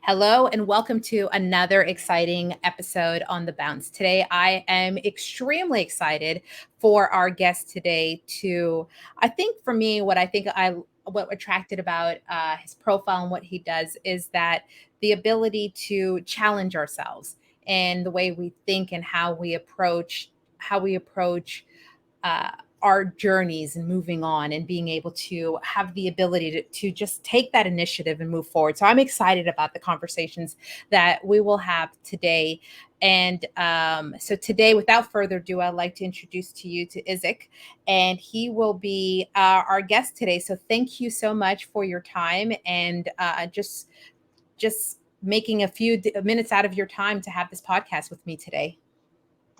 Hello, and welcome to another exciting episode on The Bounce. Today, I am extremely excited for our guest today. I think for me, what attracted about his profile and what he does is that the ability to challenge ourselves and the way we think and how we approach uh, our journeys and moving on and being able to have the ability to just take that initiative and move forward. So I'm excited about the conversations that we will have today. And so today, without further ado, I'd like to introduce to you to Itzik, and he will be our guest today. So thank you so much for your time and just making a few minutes out of your time to have this podcast with me today.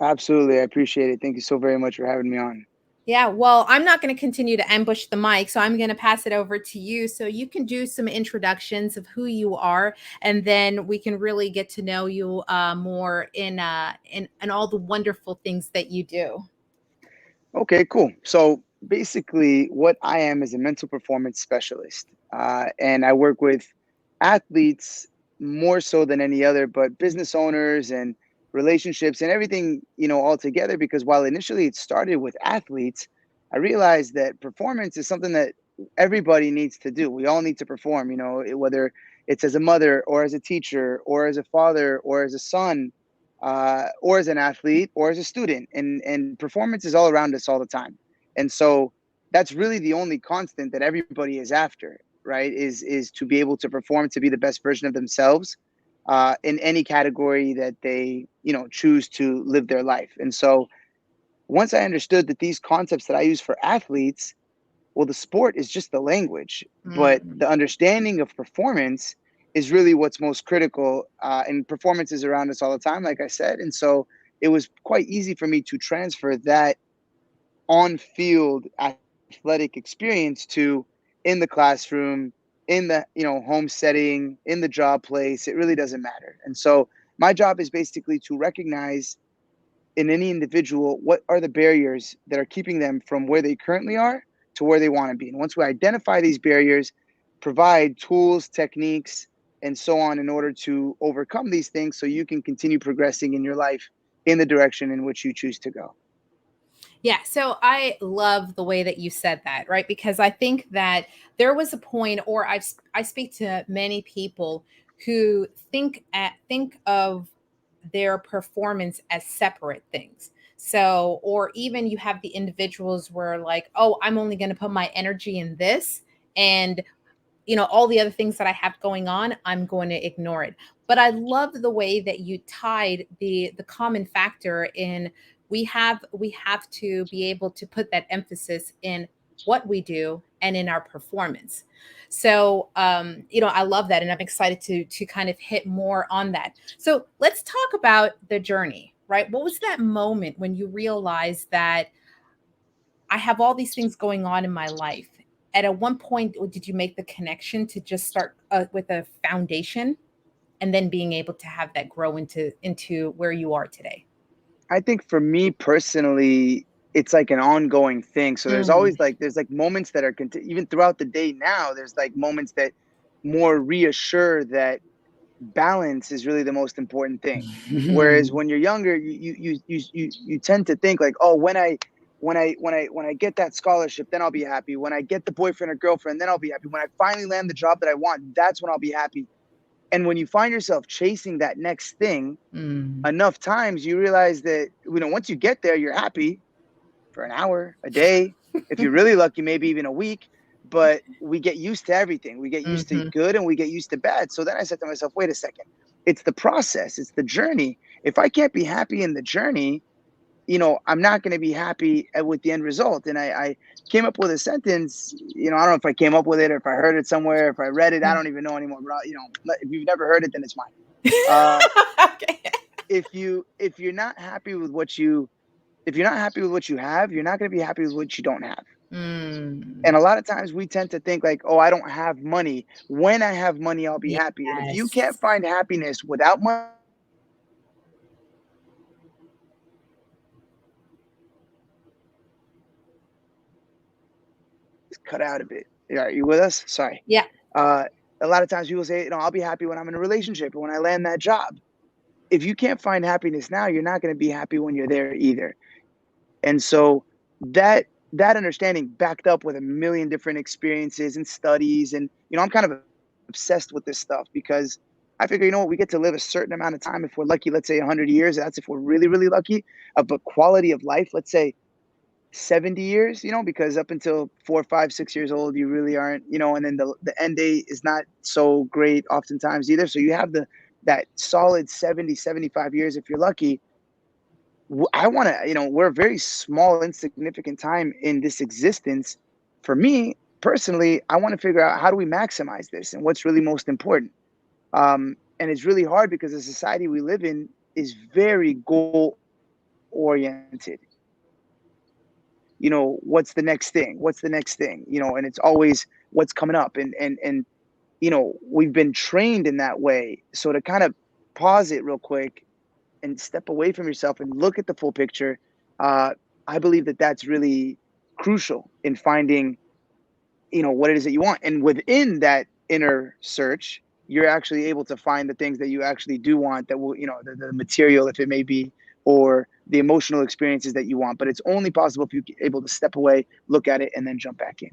Absolutely. I appreciate it. Thank you so very much for having me on. Yeah, well, I'm not going to continue to ambush the mic, so I'm going to pass it over to you so you can do some introductions of who you are, and then we can really get to know you more in all the wonderful things that you do. Okay, cool. So basically, what I am is a mental performance specialist, and I work with athletes more so than any other, but business owners and relationships and everything, all together. Because while initially it started with athletes, I realized that performance is something that everybody needs to do. We all need to perform, whether it's as a mother or as a teacher or as a father or as a son or as an athlete or as a student, and performance is all around us all the time. And so that's really the only constant that everybody is after, right? Is to be able to perform, to be the best version of themselves in any category that they choose to live their life. And so once I understood that these concepts that I use for athletes, well, the sport is just the language, but Mm. the understanding of performance is really what's most critical. And performance is around us all the time, like I said. And so it was quite easy for me to transfer that on field athletic experience to in the classroom, in the home setting, in the job place. It really doesn't matter. And so my job is basically to recognize in any individual what are the barriers that are keeping them from where they currently are to where they want to be. And once we identify these barriers, provide tools, techniques, and so on in order to overcome these things so you can continue progressing in your life in the direction in which you choose to go. Yeah, so I love the way that you said that, right? Because I think that there was a point, or I speak to many people who think of their performance as separate things. So, or even you have the individuals where like, oh, I'm only going to put my energy in this, and all the other things that I have going on, I'm going to ignore it. But I love the way that you tied the common factor in we have to be able to put that emphasis in what we do and in our performance. So I love that, and I'm excited to kind of hit more on that. So let's talk about the journey, right? What was that moment when you realized that I have all these things going on in my life? At one point, did you make the connection to just start with a foundation and then being able to have that grow into where you are today? I think for me personally, it's like an ongoing thing. So there's Mm. always there's like moments that are even throughout the day now, there's like moments that more reassure that balance is really the most important thing. Whereas when you're younger, you tend to think like, oh, when I get that scholarship, then I'll be happy. When I get the boyfriend or girlfriend, then I'll be happy. When I finally land the job that I want, that's when I'll be happy. And when you find yourself chasing that next thing Mm. enough times, you realize that once you get there, you're happy for an hour, a day, if you're really lucky, maybe even a week. But we get used to everything. We get used to Mhm. good and we get used to bad. So then I said to myself, wait a second. It's the process, it's the journey. If I can't be happy in the journey, I'm not going to be happy with the end result. And I came up with a sentence, I don't know if I came up with it or if I heard it somewhere, if I read it, I don't even know anymore. But, if you've never heard it, then it's mine. Uh, Okay. if you're not happy with what you have, you're not going to be happy with what you don't have. Mm. And a lot of times we tend to think like, oh, I don't have money. When I have money, I'll be happy. And if you can't Yes. find happiness without money, cut out a bit. Are you with us? Sorry. Yeah. Uh, A lot of times people say, I'll be happy when I'm in a relationship or when I land that job. If you can't find happiness now, you're not going to be happy when you're there either. And so that understanding backed up with a million different experiences and studies. And, I'm kind of obsessed with this stuff because I figure, we get to live a certain amount of time. If we're lucky, let's say 100 years, that's if we're really, really lucky. But quality of life, let's say 70 years, because up until 4, 5, 6 years old, you really aren't, and then the end date is not so great oftentimes either. So you have that solid 70, 75 years if you're lucky. I want to, we're a very small, insignificant time in this existence. For me personally, I want to figure out how do we maximize this and what's really most important. And it's really hard because the society we live in is very goal oriented. What's the next thing? What's the next thing? And it's always what's coming up. And we've been trained in that way. So to kind of pause it real quick and step away from yourself and look at the full picture, uh, I believe that that's really crucial in finding, what it is that you want. And within that inner search, you're actually able to find the things that you actually do want that will, the material, if it may be, or the emotional experiences that you want. But it's only possible if you're able to step away, look at it, and then jump back in.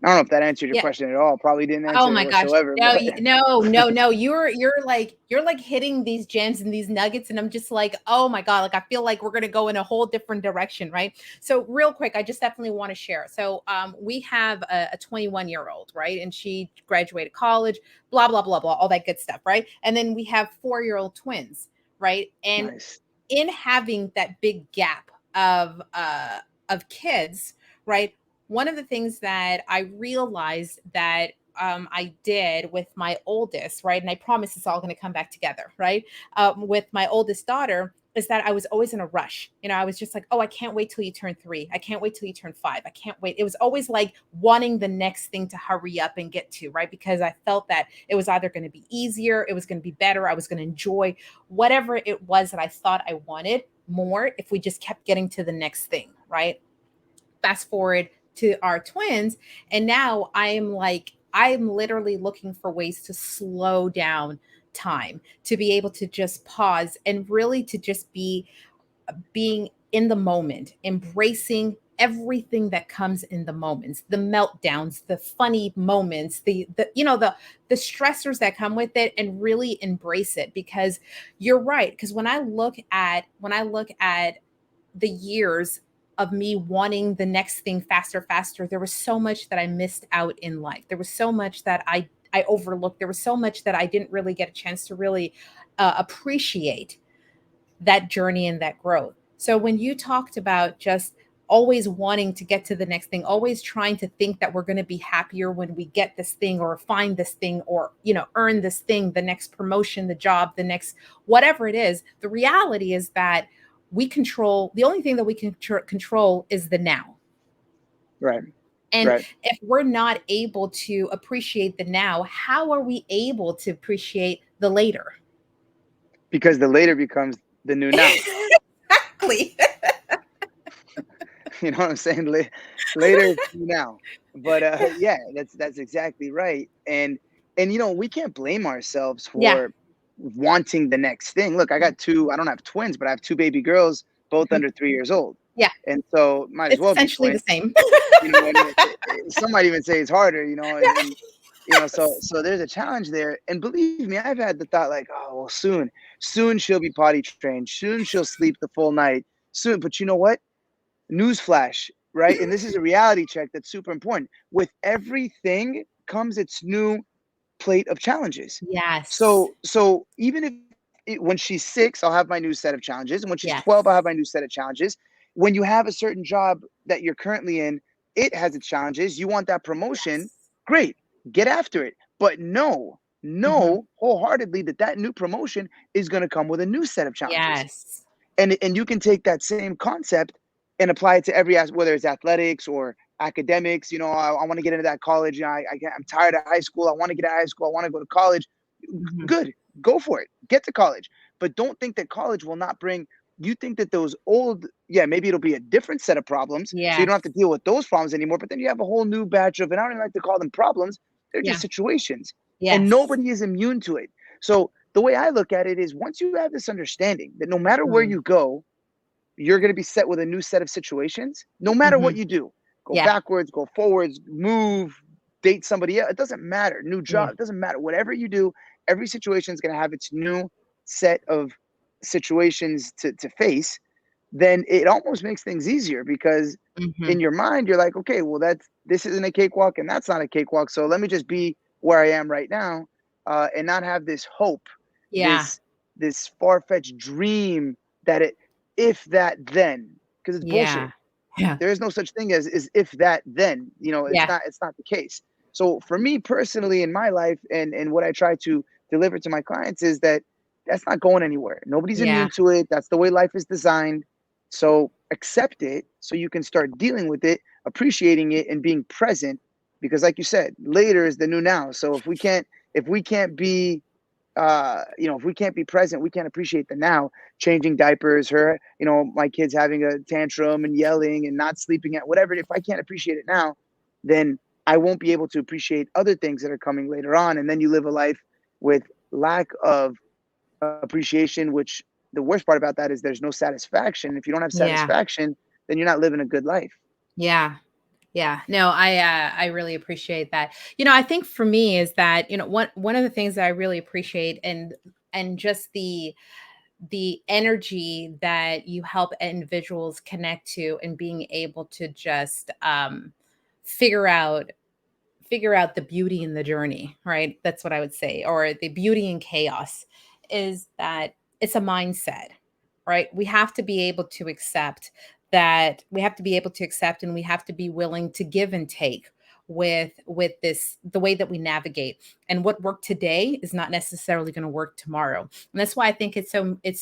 I don't know if that answered your Yeah. question at all. Probably didn't Oh answer it my gosh. whatsoever, No, but no, no, no. You're like hitting these gems and these nuggets, and I'm just like, oh my God, like I feel like we're gonna go in a whole different direction, right? So real quick, I just definitely want to share. So we have a 21-year-old, right? And she graduated college, blah, blah, blah, blah, all that good stuff, right? And then we have 4-year-old twins, right? And nice. in having that big gap of kids, right? One of the things that I realized that I did with my oldest, right? And I promise it's all going to come back together, right? With my oldest daughter, is that I was always in a rush. I was just like, oh, I can't wait till you turn 3. I can't wait till you turn 5. I can't wait. It was always like wanting the next thing to hurry up and get to, right? Because I felt that it was either going to be easier, it was going to be better, I was going to enjoy whatever it was that I thought I wanted more if we just kept getting to the next thing, right? Fast forward to our twins, and now I'm literally looking for ways to slow down time, to be able to just pause and really to just be being in the moment, embracing everything that comes in the moments, the meltdowns, the funny moments, the stressors that come with it, and really embrace it. Because you're right, because when I look at the years of me wanting the next thing faster, faster, there was so much that I missed out in life. There was so much that I overlooked. There was so much that I didn't really get a chance to really appreciate that journey and that growth. So when you talked about just always wanting to get to the next thing, always trying to think that we're going to be happier when we get this thing or find this thing or, earn this thing, the next promotion, the job, the next whatever it is, the reality is that the only thing that we can control is the now. Right. And Right. if we're not able to appreciate the now, how are we able to appreciate the later? Because the later becomes the new now. Exactly. You know what I'm saying? Later is now. But yeah, that's exactly right. And we can't blame ourselves Yeah. for wanting the next thing. Look, I got two. I don't have twins, but I have two baby girls, both Mhm. under 3 years old, Yeah. and so might as It's well be essentially the twins. same. And some might even say it's harder. And so Yes. so there's a challenge there. And believe me, I've had the thought like, oh well, soon she'll be potty trained. Soon she'll sleep the full night. Soon, but you know what? Newsflash, right? And this is a reality check that's super important. With everything comes its new plate of challenges. Yes. So even if when she's 6, I'll have my new set of challenges, and when she's 12, I'll Yes. have my new set of challenges. When you have a certain job that you're currently in, it has its challenges. You want that promotion, Yes. great, get after it. But Mhm. know wholeheartedly that new promotion is going to come with a new set of challenges. Yes. And you can take that same concept and apply it to every aspect, whether it's athletics or academics. I want to get into that college. I'm tired of high school. I want to get out of high school. I want to go to college. Mhm. Good, go for it. Get to college, but don't think that college will not bring. You think that those old, yeah, maybe it'll be a different set of problems, so you don't have to Yes. deal with those problems anymore. But then you have a whole new batch of, and I don't even like to call them problems. They're just Yeah. situations. and Yes. nobody is immune to it. So the way I look at it is once you have this understanding that no matter where Mm. you go, you're going to be set with a new set of situations, no matter what Mhm. you do. Go Yeah. backwards, go forwards, move, date somebody else. It doesn't matter. New job, Mm. it doesn't matter. Whatever you do, every situation is going to have its new set of situations to face. Then it almost makes things easier because in Mhm. your mind, you're like, okay, well, this isn't a cakewalk and that's not a cakewalk. So let me just be where I am right now and not have this hope, Yeah. this this far-fetched dream that it if that then because it's bullshit. Yeah. Yeah. There is no such thing as if that then, Yeah. it's not the case. So for me personally in my life and what I try to deliver to my clients is that that's not going anywhere. Nobody's Yeah. immune to it. That's the way life is designed. So accept it so you can start dealing with it, appreciating it and being present because like you said, later is the new now. So if we can't be if we can't be present, we can't appreciate the now. Changing diapers, her, my kids having a tantrum and yelling and not sleeping at whatever. If I can't appreciate it now, then I won't be able to appreciate other things that are coming later on. And then you live a life with lack of appreciation, which the worst part about that is there's no satisfaction. If you don't have Yeah. satisfaction, then you're not living a good life. Yeah. Yeah. No, I really appreciate that. I think for me is that, one of the things that I really appreciate and just the energy that you help individuals connect to and being able to just figure out figure out the beauty in the journey, right? That's what I would say, or the beauty in chaos is that it's a mindset, right? We have to be able to accept that we have to be able to accept and we have to be willing to give and take with this the way that we navigate, and what worked today is not necessarily going to work tomorrow. And that's why I think it's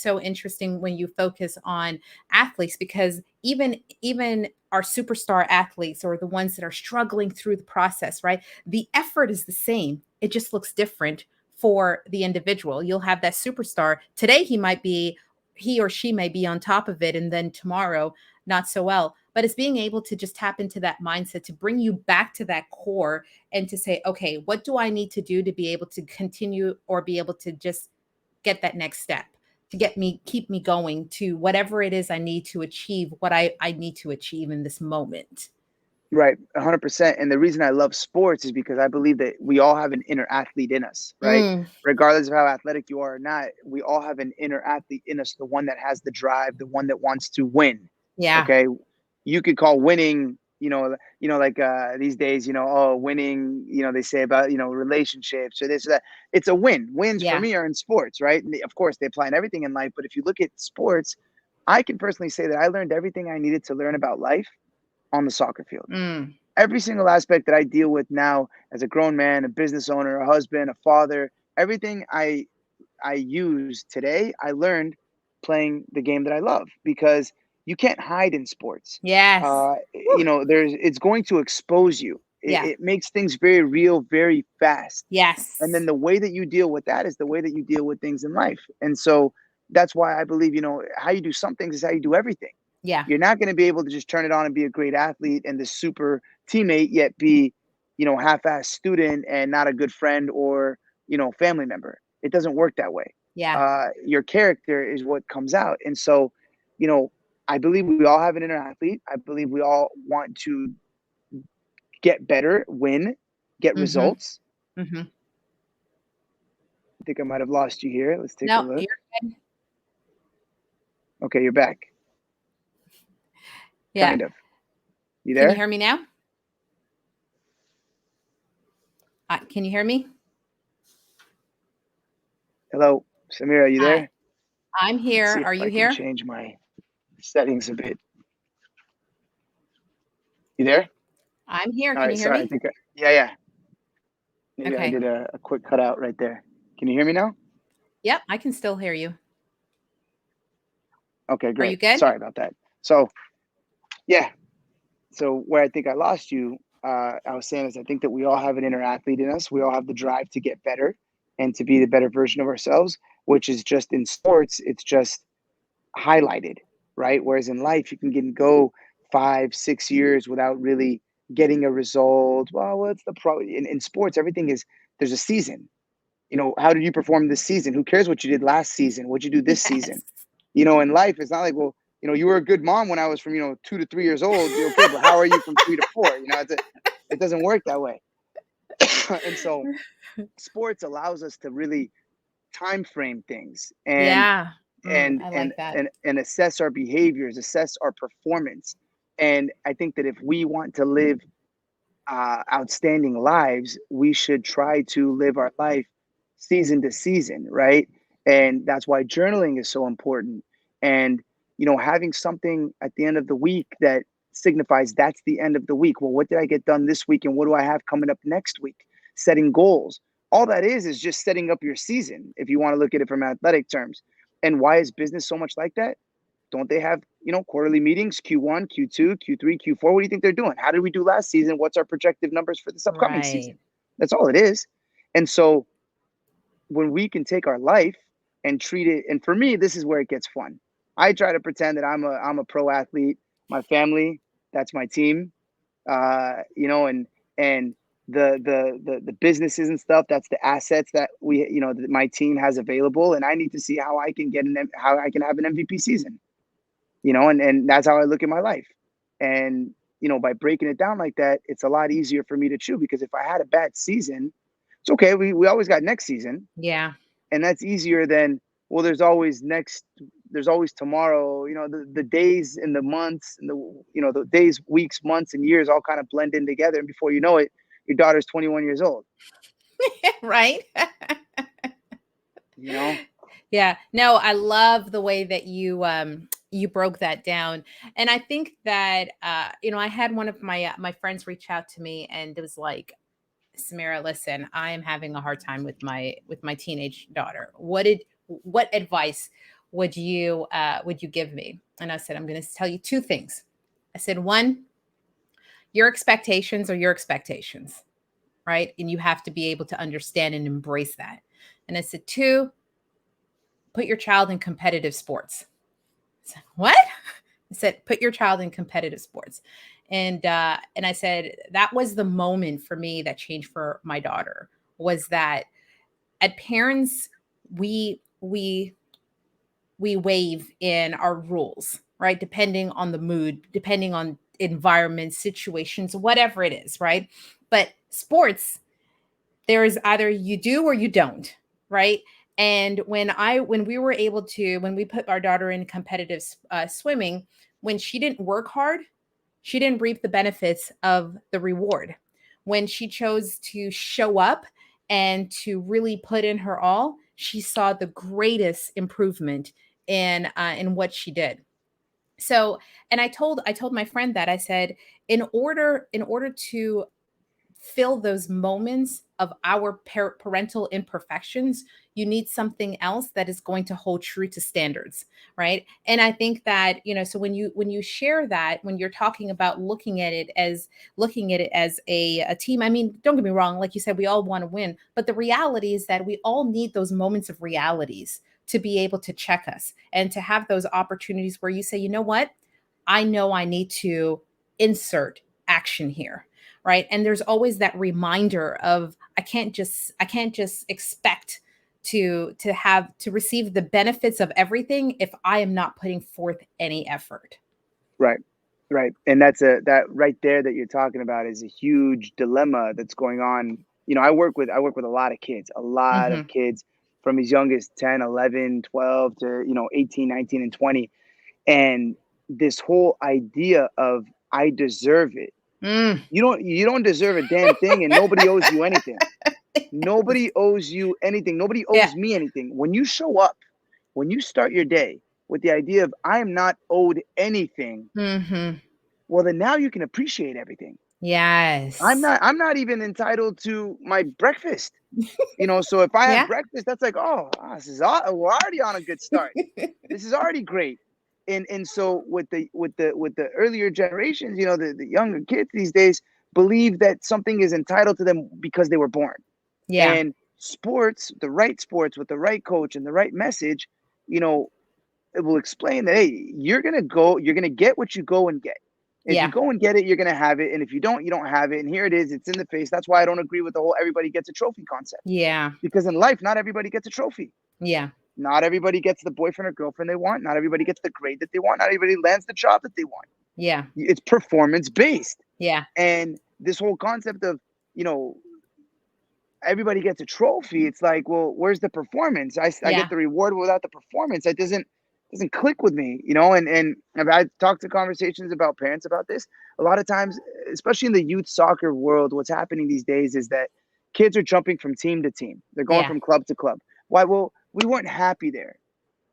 so interesting when you focus on athletes, because even our superstar athletes or the ones that are struggling through the process, right? The effort is the same. It just looks different for the individual. You'll have that superstar. Today he or she may be on top of it, and then tomorrow not so well. But it's being able to just tap into that mindset to bring you back to that core and to say, okay, what do I need to do to be able to continue or be able to just get that next step, to keep me going to whatever it is I need to achieve, what I need to achieve in this moment. Right, 100%. And the reason I love sports is because I believe that we all have an inner athlete in us, right? Mm, Regardless of how athletic you are or not, we all have an inner athlete in us, the one that has the drive, the one that wants to win. yeah. Okay. You could call winning, like these days, oh, winning, they say about, relationships or this or that. It's a win. Wins for Yeah. me are in sports, right? And of course, they apply in everything in life. But if you look at sports, I can personally say that I learned everything I needed to learn about life on the soccer field. Mm, Every single aspect that I deal with now as a grown man, a business owner, a husband, a father, everything I use today, I learned playing the game that I love because you can't hide in sports. yes. Woo, There's it's going to expose you. yeah. It makes things very real, very fast. And then Yes. the way that you deal with that is the way that you deal with things in life. And so that's why I believe, how you do some things is how you do everything. Yeah. You're not going to be able to just turn it on and be a great athlete and the super teammate, yet be, half-ass student and not a good friend or, family member. It doesn't work that way. Yeah. Your character is what comes out. And so, you know, I believe we all have an inner athlete. I believe we all want to get better, win, get Mhm. results. Mhm. I think I might have lost you here. Let's take a No, you're look. good. Okay, you're back. Yeah. Kind of. You Can you there? hear me now? Can you hear me? Hello, Samira, you Hi. there? I'm Let's here. see if Are I you can here? change my settings a bit. You there? I'm here. All Can right, you hear sorry. me? Yeah, yeah. Maybe I Okay. did a quick cutout right there. Can you hear me now? Yep, I can still hear you. Okay, Are you great. good? Sorry about that. So, yeah. So, where I think I lost you, I was saying is I think that we all have an inner athlete in us. We all have the drive to get better and to be the better version of ourselves, which is just in sports, it's just highlighted, right? Whereas in life, you can go 5, 6 years without really getting a result. Well, what's the pro? In sports, everything is There's a season. How did you perform this season? Who cares what you did last season? What'd you do this season? Yes. In life, it's not like, well, you were a good mom when I was from, 2 to 3 years old. Okay, but how are you from 3 to 4? It doesn't work that way. And so sports allows us to really time frame things and Yeah. and I and like that. and and assess our behaviors, assess our performance. And I think that if we want to live outstanding lives, we should try to live our life season to season, right? And that's why journaling is so important. And, having something at the end of the week that signifies that's the end of the week. Well, what did I get done this week? And what do I have coming up next week? Setting goals. All that is just setting up your season, if you want to look at it from athletic terms. And why is business so much like that? Don't they have, quarterly meetings, Q1, Q2, Q3, Q4? What do you think they're doing? How did we do last season? What's our projected numbers for this upcoming season? Right. That's all it is. And so when we can take our life and treat it, and for me, this is where it gets fun. I try to pretend that I'm a pro athlete. My family, that's my team. And the businesses and stuff, that's the assets that that my team has available. And I need to see how I can how I can have an MVP season. And that's how I look at my life. And, by breaking it down like that, it's a lot easier for me to chew, because if I had a bad season, it's okay. We always got next season. Yeah. And that's easier than, well, there's always tomorrow. The days and the months and the days, weeks, months, and years all kind of blend in together. And before you know it, your daughter's 21 years old, Right. you know? Yeah. No, I love the way that you broke that down. And I think that I had one of my friends reach out to me, and it was like, Samira, listen, I am having a hard time with my teenage daughter. What advice would you give me? And I said, I'm going to tell you two things. I said, one, your expectations are your expectations, right? And you have to be able to understand and embrace that. And I said, two, put your child in competitive sports. I said, what? I said, put your child in competitive sports. And I said, that was the moment for me that changed for my daughter, was that at parents, we waive in our rules, right? Depending on the mood, depending on environment, situations, whatever it is, right? But sports, there is either you do or you don't, right? And when we put our daughter in competitive swimming, when she didn't work hard, she didn't reap the benefits of the reward. When she chose to show up and to really put in her all, she saw the greatest improvement in what she did. So, and I told my friend that, I said, in order to fill those moments of our parental imperfections, you need something else that is going to hold true to standards, right? And I think that, so when you share that, when you're talking about looking at it as a team, I mean, don't get me wrong, like you said, we all want to win, but the reality is that we all need those moments of realities to be able to check us and to have those opportunities where you say, you know what, I know I need to insert action here, right? And there's always that reminder of, I can't just expect to receive the benefits of everything if I am not putting forth any effort. Right. Right. And that right there that you're talking about is a huge dilemma that's going on. I work with a lot of Mhm. kids from as young as 10, 11, 12 to, 18, 19 and 20. And this whole idea of I deserve it. Mm. You don't deserve a damn thing, and nobody owes you anything. Nobody owes you anything. Nobody Yeah. owes me anything. When you show up, when you start your day with the idea of I am not owed anything, Mhm. well, then now you can appreciate everything. I'm Yes. not I'm not even entitled to my breakfast. So if I have Yeah. breakfast, that's like, oh, we're already on a good start. This is already great. And so with the earlier generations, the younger kids these days believe that something is entitled to them because they were born. Yeah. And sports with the right coach and the right message, you know, it will explain that, hey, you're gonna get what you go and get. If you Yeah. go and get it, you're going to have it. And if you don't, you don't have it. And here it is. It's in the face. That's why I don't agree with the whole everybody gets a trophy concept. Yeah. Because in life, not everybody gets a trophy. Yeah. Not everybody gets the boyfriend or girlfriend they want. Not everybody gets the grade that they want. Not everybody lands the job that they want. Yeah. It's performance based. Yeah. And this whole concept of, you know, everybody gets a trophy. It's like, well, where's the performance? I get Yeah. the reward without the performance. That doesn't click with me, you know. And I've had talked to conversations about parents about this. A lot of times, especially in the youth soccer world, what's happening these days is that kids are jumping from team to team. They're going Yeah. from club to club. Why? Well, we weren't happy there.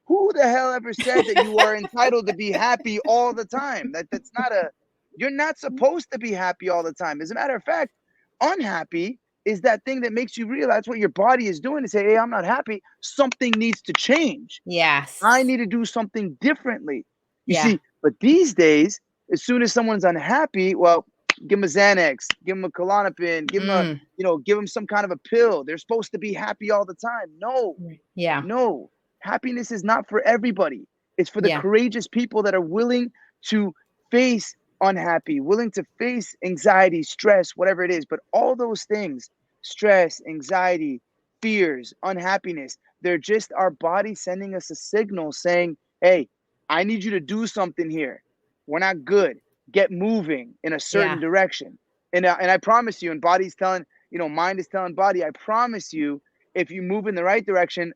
Who the hell ever said that you are entitled to be happy all the time? That's not a you're not supposed to be happy all the time. As a matter of fact, unhappy is that thing that makes you realize what your body is doing to say, hey, I'm not happy. Something needs to change. I Yes. need to do something differently. You Yeah. see, but these days, as soon as someone's unhappy, well, give them a Xanax, give them a Klonopin, give them a, Mm. give them some kind of a pill. They're supposed to be happy all the time. No, Yeah. no, happiness is not for everybody. It's for the Yeah. courageous people that are willing to face unhappy, willing to face anxiety, stress, whatever it is. But all those things, stress, anxiety, fears, unhappiness, they're just our body sending us a signal saying, hey, I need you to do something here. We're not good. Get moving in a certain Yeah. direction. And I promise you, and body's telling, mind is telling body, I promise you, if you move in the right direction,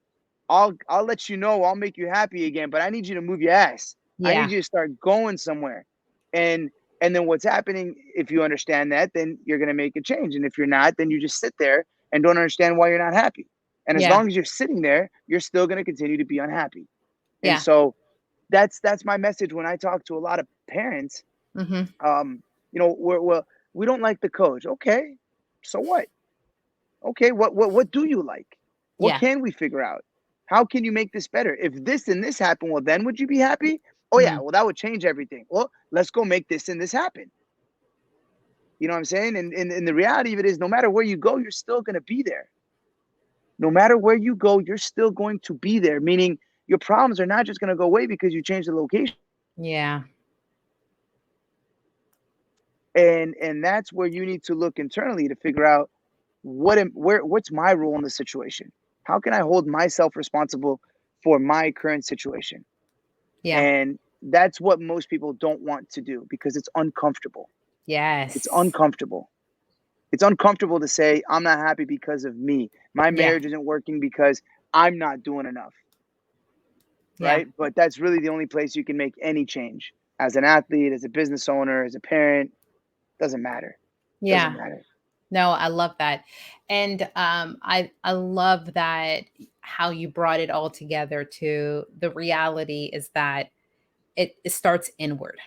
I'll let you know. I'll make you happy again. But I need you to move your ass. I need Yeah. you to start going somewhere. And and then what's happening, if you understand that, then you're gonna make a change. And if you're not, then you just sit there and don't understand why you're not happy. And as Yeah. long as you're sitting there, you're still gonna continue to be unhappy. And Yeah. so that's my message when I talk to a lot of parents. Mhm. Um, we don't like the coach. Okay, so what? Okay, what do you like? What Yeah. can we figure out? How can you make this better? If this and this happen, well, then would you be happy? Oh yeah, Mm. well that would change everything. Well, let's go make this and this happen. You know what I'm saying? And the reality of it is, no matter where you go, you're still gonna be there. No matter where you go, you're still going to be there. Meaning, your problems are not just gonna go away because you change the location. Yeah. And that's where you need to look internally to figure out what's my role in the situation. How can I hold myself responsible for my current situation? Yeah. And that's what most people don't want to do because it's uncomfortable. It's Yes. uncomfortable. It's uncomfortable to say I'm not happy because of me. My Yeah. marriage isn't working because I'm not doing enough, Yeah. right? But that's really the only place you can make any change. As an athlete, as a business owner, as a parent, doesn't matter. Doesn't Yeah. matter. No, I love that. And I love that how you brought it all together to the reality is that it starts inward.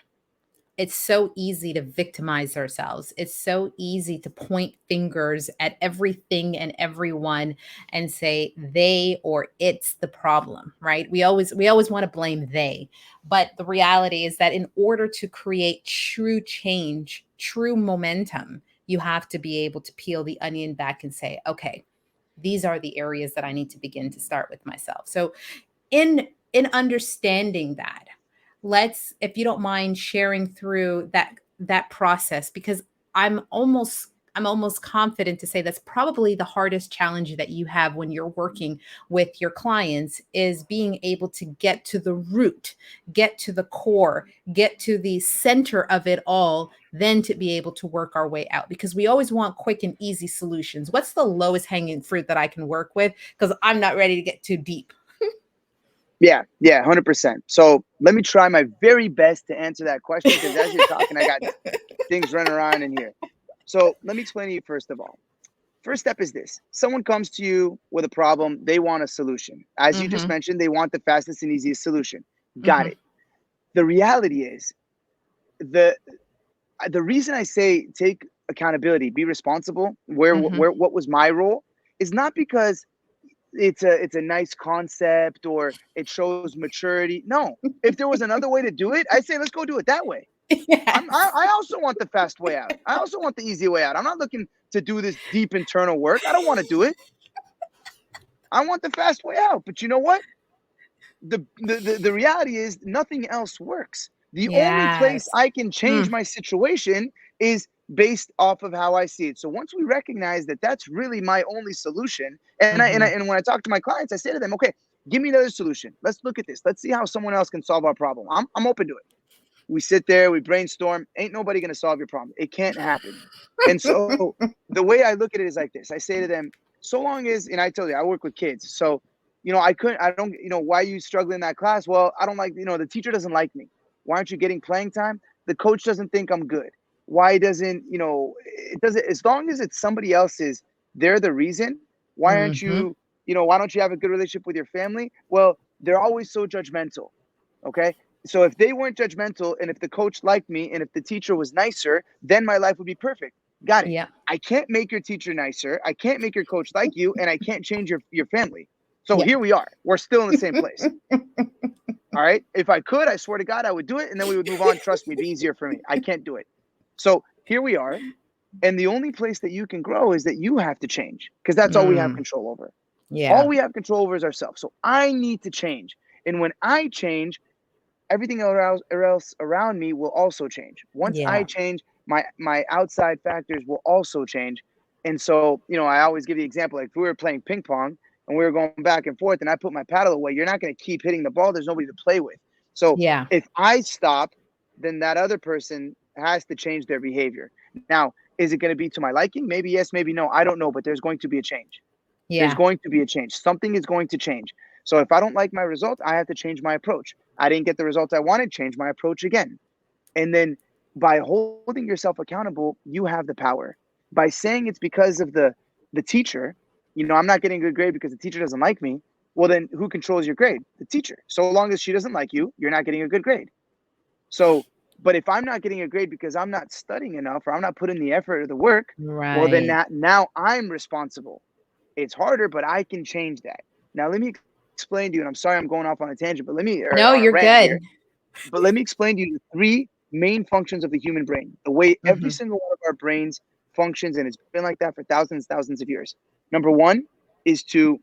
It's so easy to victimize ourselves. It's so easy to point fingers at everything and everyone and say they or it's the problem, right? We always want to blame they. But the reality is that in order to create true change, true momentum, you have to be able to peel the onion back and say, okay, these are the areas that I need to begin to start with myself. So in understanding that, let's, if you don't mind sharing through that process, because I'm almost confident to say that's probably the hardest challenge that you have when you're working with your clients is being able to get to the root, get to the core, get to the center of it all, then to be able to work our way out, because we always want quick and easy solutions. What's the lowest hanging fruit that I can work with, because I'm not ready to get too deep. Yeah, yeah, 100%. So let me try my very best to answer that question because as you're talking, I got things running around in here. So let me explain to you first of all. First step is this: someone comes to you with a problem, they want a solution. As you just Mhm. mentioned, they want the fastest and easiest solution. Got Mhm. it. The reality is the the reason I say take accountability, be responsible, Mhm. where what was my role, is not because it's a nice concept or it shows maturity. No, if there was another way to do it, I say let's go do it that way. Yes. I also want the fast way out. I also want the easy way out. I'm not looking to do this deep internal work. I don't want to do it. I want the fast way out. But you know what? The reality is nothing else works. The only place Yes. I can change Mm, my situation is based off of how I see it. So once we recognize that that's really my only solution, mhm. and when I talk to my clients, I say to them, okay, give me another solution. Let's look at this. Let's see how someone else can solve our problem. I'm open to it. We sit there, we brainstorm. Ain't nobody gonna solve your problem. It can't happen. And so the way I look at it is like this. I say to them, so long as, and I told you I work with kids. So, I don't, why are you struggling in that class? Well, I don't like, the teacher doesn't like me. Why aren't you getting playing time? The coach doesn't think I'm good. Why doesn't, it doesn't, as long as it's somebody else's, they're the reason. Why aren't Mhm. you, why don't you have a good relationship with your family? Well, they're always so judgmental. Okay. So if they weren't judgmental and if the coach liked me and if the teacher was nicer, then my life would be perfect. Got it. Yeah. I can't make your teacher nicer. I can't make your coach like you, and I can't change your family. So Yeah. here we are. We're still in the same place. All right. If I could, I swear to God, I would do it, and then we would move on. Trust me, it'd be easier for me. I can't do it. So here we are. And the only place that you can grow is that you have to change because that's all we have Mm, control over. All yeah. we have control over is ourselves. So I need to change. And when I change, everything else around me will also change. Once I Yeah. change, my outside factors will also change. And so, I always give the example like if we were playing ping pong and we were going back and forth and I put my paddle away, you're not going to keep hitting the ball. There's nobody to play with. So Yeah. if I stop, then that other person has to change their behavior. Now, is it going to be to my liking? Maybe yes, maybe no. I don't know, but there's going to be a change. There's Yeah. going to be a change. Something is going to change. So if I don't like my result, I have to change my approach. I didn't get the results I wanted, change my approach again. And then by holding yourself accountable, you have the power. By saying it's because of the teacher, I'm not getting a good grade because the teacher doesn't like me. Well, then who controls your grade? The teacher. So long as she doesn't like you, you're not getting a good grade. So, but if I'm not getting a grade because I'm not studying enough or I'm not putting the effort or the work, well, then Right. now I'm responsible. It's harder, but I can change that. Now, let me explain to you, and I'm sorry I'm going off on a tangent, but or on a No, rant you're here. good. But let me explain to you the three main functions of the human brain, the way every Mhm. single one of our brains functions, and it's been like that for thousands of years. Number one is to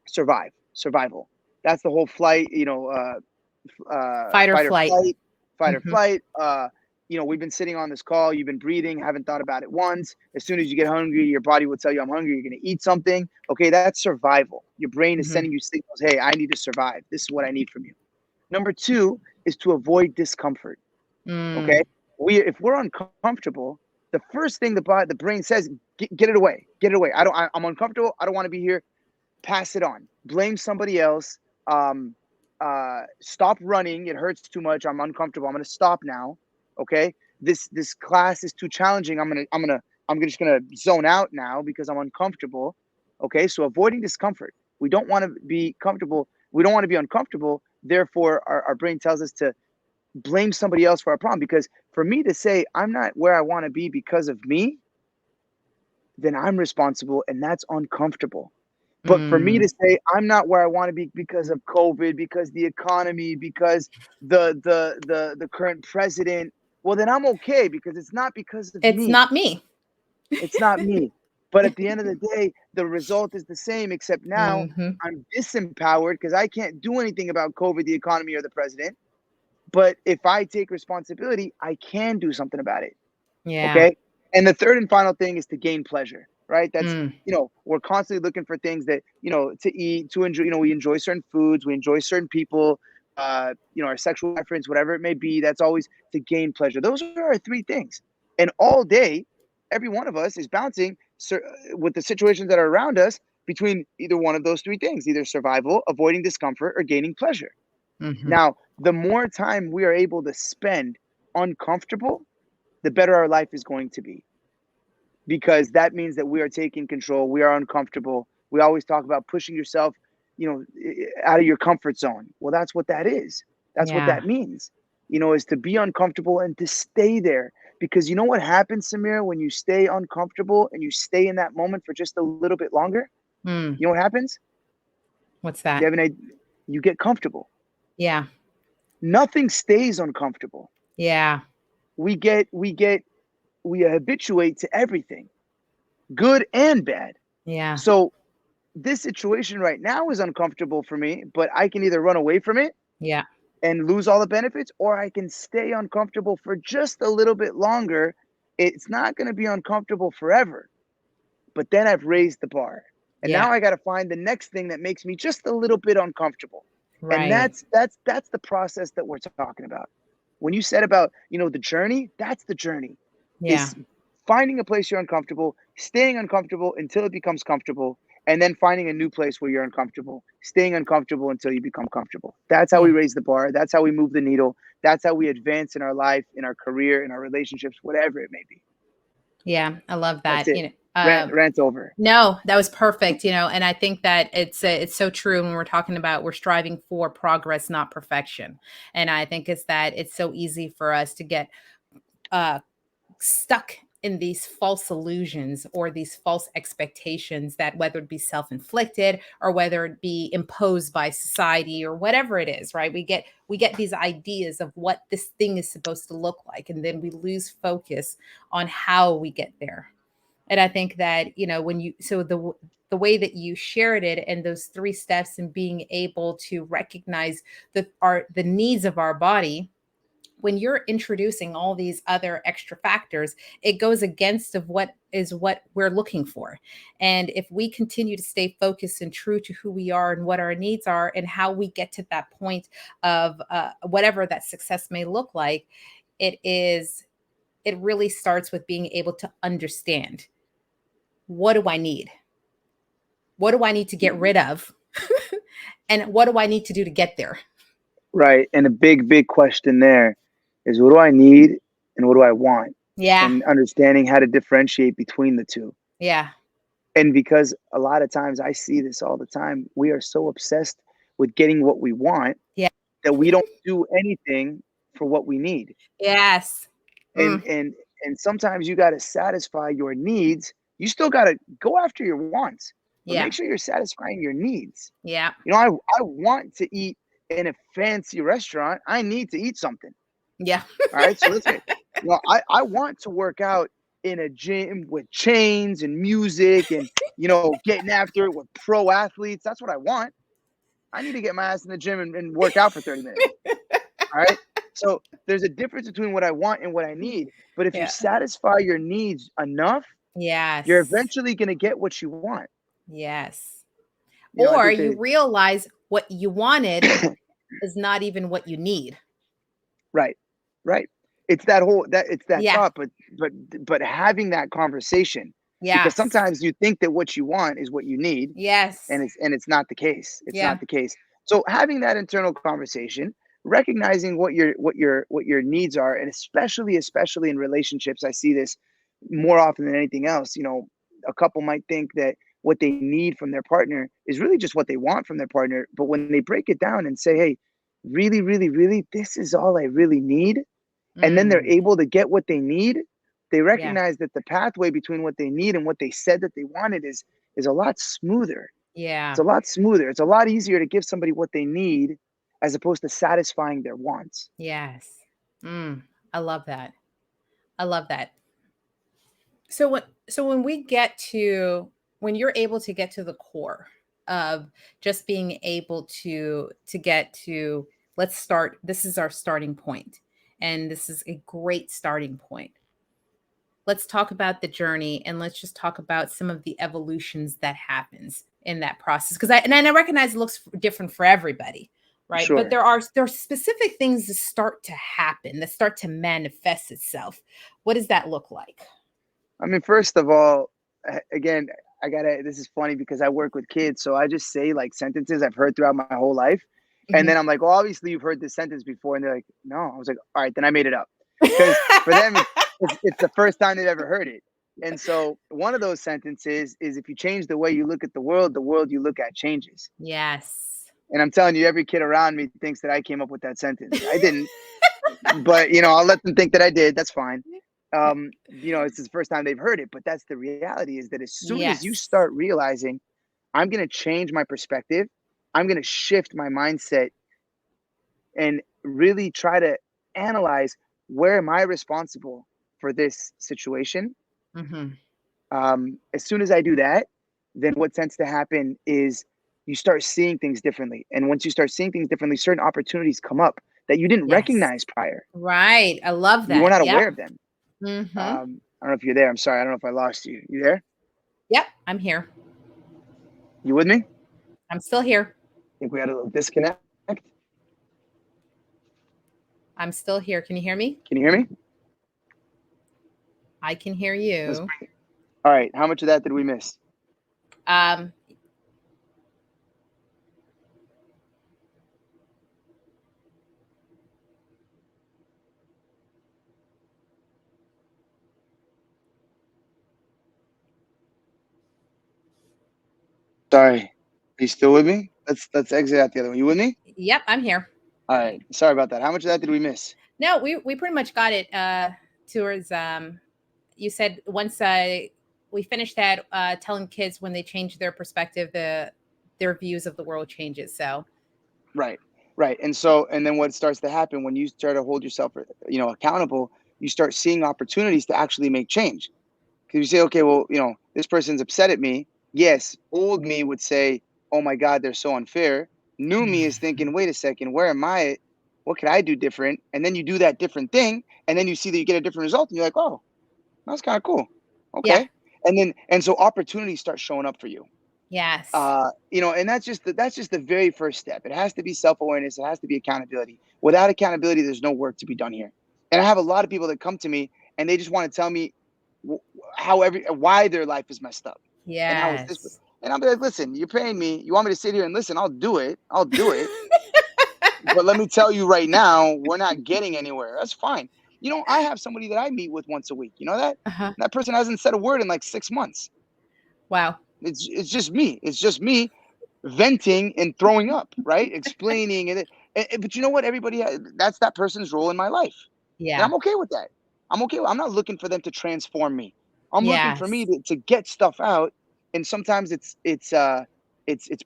survival. That's the whole flight, Fight or fight or flight. flight, fight or Mhm. flight. We've been sitting on this call, you've been breathing, haven't thought about it once. As soon as you get hungry, your body will tell you, I'm hungry, you're going to eat something. Okay, that's survival. Your brain is Mhm. sending you signals, hey, I need to survive. This is what I need from you. Number two is to avoid discomfort. Okay, Mm. if we're uncomfortable, the first thing the brain says, get it away, get it away. I'm uncomfortable. I don't want to be here. Pass it on. Blame somebody else. Um, Stop running. It hurts too much. I'm uncomfortable. I'm gonna stop now. Okay. This class is too challenging. I'm just gonna zone out now because I'm uncomfortable. Okay. So avoiding discomfort. We don't want to be comfortable. We don't want to be uncomfortable. Therefore, our brain tells us to blame somebody else for our problem. Because for me to say I'm not where I want to be because of me, then I'm responsible, and that's uncomfortable. But for me Mm. to say I'm not where I want to be because of COVID, because the economy, because the current president, well then I'm okay because it's not because of It's me. not me. It's not me. But at the end of the day, the result is the same, except now Mhm. I'm disempowered because I can't do anything about COVID, the economy, or the president. But if I take responsibility, I can do something about it. Yeah. Okay. And the third and final thing is to gain pleasure, right? That's, Mm. we're constantly looking for things that, to eat, to enjoy, we enjoy certain foods, we enjoy certain people, our sexual preference, whatever it may be. That's always to gain pleasure. Those are our three things. And all day, every one of us is bouncing with the situations that are around us between either one of those three things, either survival, avoiding discomfort, or gaining pleasure. Mhm. Now, the more time we are able to spend uncomfortable, the better our life is going to be because that means that we are taking control. We are uncomfortable. We always talk about pushing yourself, out of your comfort zone. Well, that's what that is. That's what Yeah. that means, is to be uncomfortable and to stay there. Because you know what happens, Samir, when you stay uncomfortable and you stay in that moment for just a little bit longer? Mm. You know what happens? What's You that? have an idea? You get comfortable. Yeah. Nothing stays uncomfortable. Yeah. We habituate to everything, good and bad. Yeah. So this situation right now is uncomfortable for me, but I can either run away from it Yeah. and lose all the benefits, or I can stay uncomfortable for just a little bit longer. It's not going to be uncomfortable forever, but then I've raised the bar. And Yeah. now I got to find the next thing that makes me just a little bit uncomfortable. And Right. that's the process that we're talking about. When you said about, the journey, that's the journey. Yeah. Is finding a place you're uncomfortable, staying uncomfortable until it becomes comfortable, and then finding a new place where you're uncomfortable, staying uncomfortable until you become comfortable. That's how we Yeah. raise the bar. That's how we move the needle. That's how we advance in our life, in our career, in our relationships, whatever it may be. Yeah. I love That's that. it. Rant over. No, that was perfect, and I think that it's so true when we're talking about we're striving for progress, not perfection. And I think it's that it's so easy for us to get uh stuck in these false illusions or these false expectations that whether it be self-inflicted or whether it be imposed by society or whatever it is, right? We get these ideas of what this thing is supposed to look like, and then we lose focus on how we get there. And I think that, when you so the way that you shared it and those three steps and being able to recognize the needs of our body, when you're introducing all these other extra factors, it goes against of what we're looking for. And if we continue to stay focused and true to who we are and what our needs are and how we get to that point of whatever that success may look like, it really starts with being able to understand, what do I need? What do I need to get rid of? And what do I need to do to get there? Right. And a big, big question there is, what do I need and what do I want? Yeah. And understanding how to differentiate between the two. Yeah. And because a lot of times I see this all the time, we are so obsessed with getting what we want Yeah. that we don't do anything for what we need. Yes. And Mm. and and sometimes you got to satisfy your needs. You still got to go after your wants, but Yeah. make sure you're satisfying your needs. Yeah. I want to eat in a fancy restaurant. I need to eat something. Yeah. All right. So listen, I want to work out in a gym with chains and music and, getting after it with pro athletes. That's what I want. I need to get my ass in the gym and work out for 30 minutes. All right. So there's a difference between what I want and what I need. But if you Yeah. satisfy your needs enough, you're Yes. eventually going to get what you want. Yes. I Or think you they, realize what you wanted is not even what you need. right, right. It's that Yeah. thought, but having that conversation, because Yes. sometimes you think that what you want is what you need, Yes. and it's not the case. It's not Yeah. the case. So having that internal conversation, recognizing what your needs are, and especially in relationships, I see this more often than anything else. A couple might think that what they need from their partner is really just what they want from their partner, but when they break it down and say, hey, really, really, really, this is all I really need, and then they're Mm. able to get what they need, they Yeah. recognize that the pathway between what they need and what they said that they wanted is a lot smoother. It's Yeah. a lot smoother. It's a lot easier to give somebody what they need as opposed to satisfying their wants. Yes. Mm. I love that. I love that. So when we get to when you're able to get to the core of just being able to get to, let's start, this is our starting point, and this is a great starting point. Let's talk about the journey, and let's just talk about some of the evolutions that happens in that process, because I recognize it looks different for everybody, right? But Sure. there are specific things that start to happen, that start to manifest itself. What does that look like? I mean, first of all, again, this is funny because I work with kids. So I just say like sentences I've heard throughout my whole life. And Mhm. then I'm like, well, obviously you've heard this sentence before. And they're like, no. I was like, all right, then I made it up. Because for them, it's the first time they've ever heard it. And so one of those sentences is, if you change the way you look at the world you look at changes. Yes. And I'm telling you, every kid around me thinks that I came up with that sentence. I didn't, but I'll let them think that I did. That's fine. It's the first time they've heard it, but that's the reality, is that as soon as you Yes. start realizing, I'm going to change my perspective, I'm going to shift my mindset and really try to analyze, where am I responsible for this situation? Mhm. As soon as I do that, then what tends to happen is you start seeing things differently. And once you start seeing things differently, certain opportunities come up. that you didn't Yes. recognize prior. Right. I love You were that. not Yep. aware of them. Mhm. I don't know if you're there. I'm sorry. I don't know if I lost you. You there? Yep, I'm here. You with me? I I'm still here. think we had a little disconnect. I'm still here. Can you hear me? Can you hear me? I can hear Let's you. bring it. All right. How much of that did we miss? Um, Sorry. Are you still with me? Let's exit out the other one. You with me? yep, I'm here. All right. Sorry about that. How much of that did we miss? No, we pretty much got it towards you said once we finished that telling kids when they change their perspective their views of the world changes. So, Right. Right. And so, and then what starts to happen when you start to hold yourself, accountable, you start seeing opportunities to actually make change. Because you say, okay, well, this person's upset at me. Yes, old me would say, oh my God, they're so unfair. New me is thinking, wait a second, where am I? What could I do different? And then you do that different thing, and then you see that you get a different result, and you're like, oh, that's kind of cool. yeah. Okay. And so opportunities start showing up for you. Yes. And that's just the very first step. It has to be self-awareness, it has to be accountability. Without accountability, there's no work to be done here. And I have a lot of people that come to me and they just want to tell me why their life is messed up and how it's this. Yes. And I'll be like, listen, you're paying me, you want me to sit here and listen, I'll do it. But let me tell you right now, we're not getting anywhere. That's fine. I have somebody that I meet with once a week. You know that? Uh-huh. That person hasn't said a word in like 6 months. Wow. It's just me. It's just me venting and throwing up, right? Explaining but you know what? That's that person's role in my life, and Yeah. I'm okay with that. I'm not looking for them to transform me. I'm looking for me Yes. to get stuff out, and sometimes it's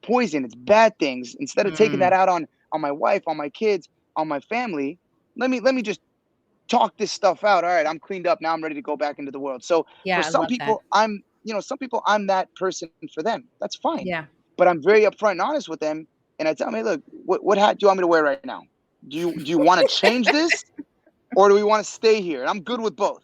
poison, it's bad things. Instead of taking that Mm. out on my wife, on my kids, on my family, let me just talk this stuff out. All right, I'm cleaned up now. I'm ready to go back into the world. So for Yeah, I some love that. people, some people I'm that person for them. That's fine. Yeah. But I'm very upfront and honest with them, and I tell them, hey, look, what hat do you want me to wear right now? Do you want to change this, or do we want to stay here? And I'm good with both.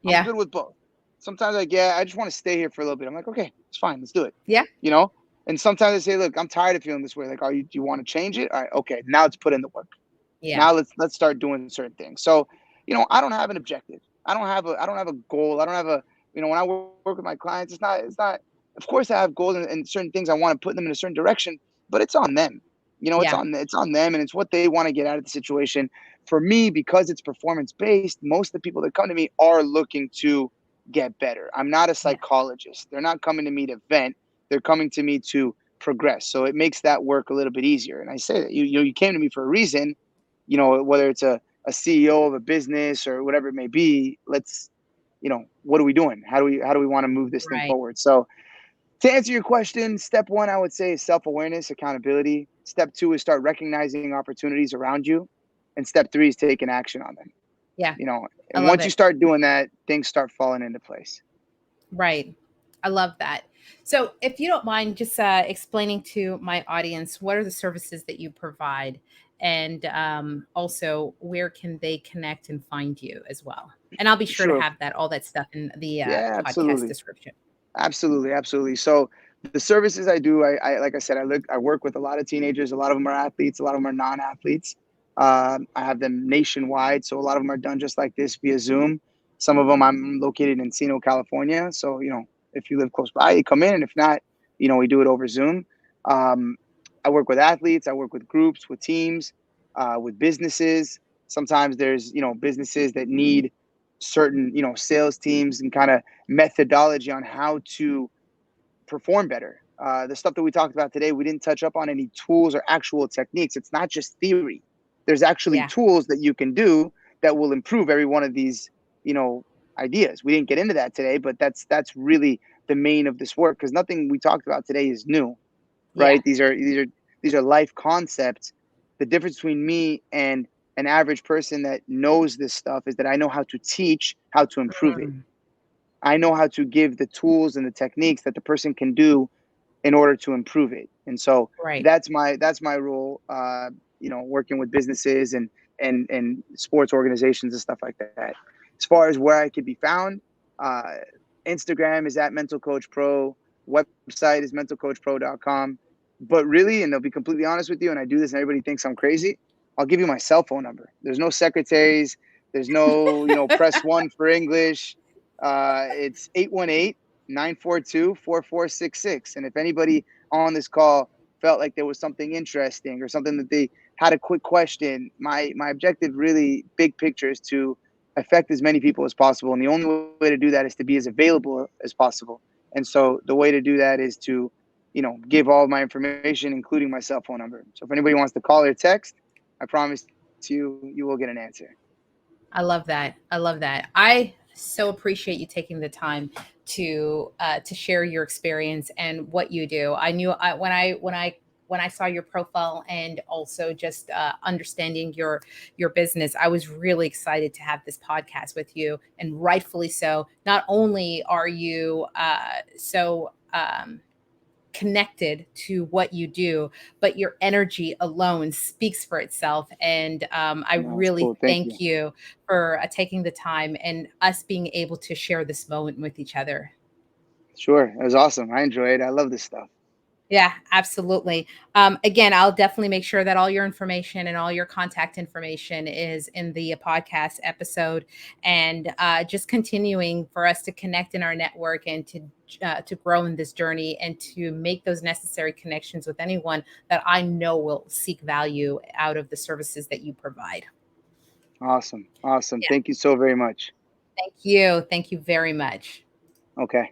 I'm Yeah. good with both. Sometimes like, yeah, I just want to stay here for a little bit. I'm like, okay, it's fine. Let's do it. Yeah. You know. And sometimes they say, look, I'm tired of feeling this way. Like, do you want to change it? All right, okay. Now let's put in the work. Yeah. Now let's start doing certain things. So, I don't have an objective. I don't have a goal. I don't have a when I work with my clients, it's not. Of course, I have goals and certain things I want to put them in a certain direction, but it's on them. Yeah. It's on them, and it's what they want to get out of the situation. For me, because it's performance based, most of the people that come to me are looking to get better. I'm not a Yeah. psychologist. They're not coming to me to vent. They're coming to me to progress. So it makes that work a little bit easier. And I say that you came to me for a reason, whether it's a CEO of a business or whatever it may be. What are we doing? How do we want to move this thing Right. forward? So to answer your question, step one, I would say is self-awareness, accountability. Step two is start recognizing opportunities around you. And step three is taking action on them. Yeah. I And love once you it. start doing that, things start falling into place. Right. I love that. So, if you don't mind just explaining to my audience what are the services that you provide and also where can they connect and find you as well? And I'll be sure to Sure. have all that stuff in the Yeah, podcast absolutely. description. Absolutely, absolutely. So the services I do, I like I said, I work with a lot of teenagers. A lot of them are athletes. A lot of them are non-athletes. I have them nationwide, so a lot of them are done just like this via Zoom. Some of them I'm located in Encino, California. So if you live close by, you come in, and if not, we do it over Zoom. Um, I work with athletes. I work with groups, with teams, with businesses. Sometimes there's businesses that need certain sales teams and kind of methodology on how to perform better. The stuff that we talked about today, we didn't touch up on any tools or actual techniques. It's not just theory. There's actually Yeah. tools that you can do that will improve every one of these, you know, ideas. We didn't get into that today, but that's really the main of this work because nothing we talked about today is new, Yeah. right? These are life concepts. The difference between me and an average person that knows this stuff is that I know how to teach how to improve it. Mm, I know how to give the tools and the techniques that the person can do in order to improve it. And so right. that's my role. Working with businesses and and sports organizations and stuff like that. As far as where I could be found, uh, Instagram is at Mental Coach Pro. Website is mentalcoachpro.com. But really, and I'll be completely honest with you, and I do this, and everybody thinks I'm crazy. I'll give you my cell phone number. There's no secretaries. There's no, press one for English. It's 818-942-4466. And if anybody on this call felt like there was something interesting or something that they had a quick question, my objective, really big picture, is to affect as many people as possible. And the only way to do that is to be as available as possible. And so the way to do that is to, give all of my information, including my cell phone number. So if anybody wants to call or text, I promise you will get an answer. I love that. I love that. I so appreciate you taking the time to share your experience and what you do. I knew when I saw your profile and also just understanding your business, I was really excited to have this podcast with you, and rightfully so. Not only are you so connected to what you do, but your energy alone speaks for itself. And I No, it's really cool. Thank you. thank you for taking the time and us being able to share this moment with each other. Sure. It was awesome. I enjoyed it. I love this stuff. Yeah, absolutely. Again, I'll definitely make sure that all your information and all your contact information is in the podcast episode, and just continuing for us to connect in our network and to grow in this journey and to make those necessary connections with anyone that I know will seek value out of the services that you provide. Awesome. Awesome. Yeah, Thank you so very much. thank you. Thank you very much. Okay.